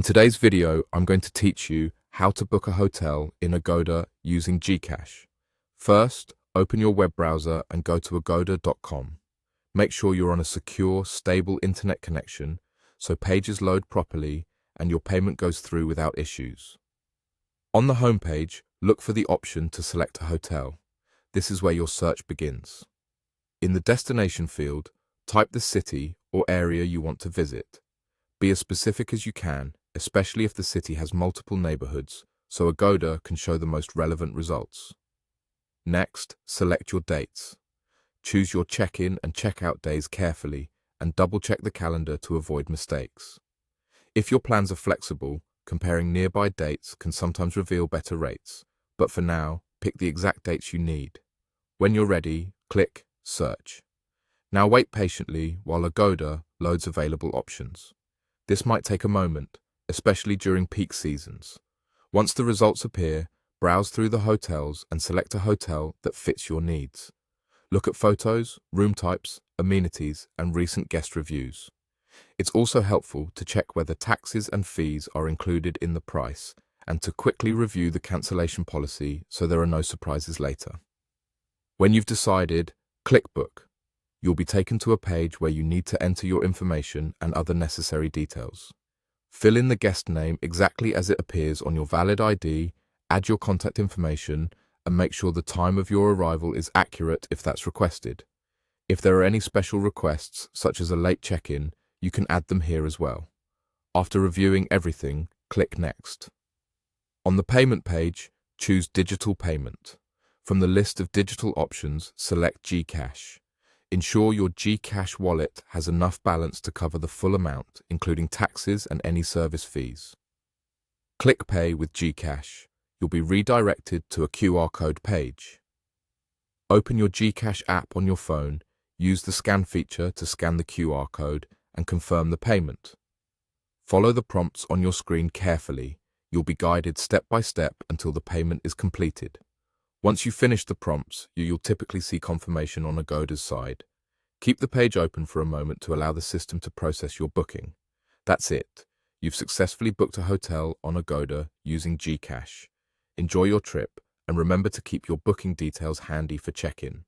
In today's video, I'm going to teach you how to book a hotel in Agoda using GCash. First, open your web browser and go to agoda.com. Make sure you're on a secure, stable internet connection so pages load properly and your payment goes through without issues. On the homepage, look for the option to select a hotel. This is where your search begins. In the destination field, type the city or area you want to visit. Be as specific as you can, especially if the city has multiple neighborhoods, so Agoda can show the most relevant results. Next, select your dates. Choose your check-in and check-out days carefully and double-check the calendar to avoid mistakes. If your plans are flexible, comparing nearby dates can sometimes reveal better rates, but for now, pick the exact dates you need. When you're ready, click Search. Now wait patiently while Agoda loads available options. This might take a moment, especially during peak seasons. Once the results appear, browse through the hotels and select a hotel that fits your needs. Look at photos, room types, amenities, and recent guest reviews. It's also helpful to check whether taxes and fees are included in the price and to quickly review the cancellation policy so there are no surprises later. When you've decided, click Book. You'll be taken to a page where you need to enter your information and other necessary details. Fill in the guest name exactly as it appears on your valid ID, add your contact information, and make sure the time of your arrival is accurate if that's requested. If there are any special requests, such as a late check-in, you can add them here as well. After reviewing everything, click Next. On the payment page, choose Digital Payment. From the list of digital options, select GCash. Ensure your GCash wallet has enough balance to cover the full amount, including taxes and any service fees. Click Pay with GCash. You'll be redirected to a QR code page. Open your GCash app on your phone, use the scan feature to scan the QR code and confirm the payment. Follow the prompts on your screen carefully. You'll be guided step by step until the payment is completed. Once you finish the prompts, you'll typically see confirmation on Agoda's side. Keep the page open for a moment to allow the system to process your booking. That's it. You've successfully booked a hotel on Agoda using GCash. Enjoy your trip and remember to keep your booking details handy for check-in.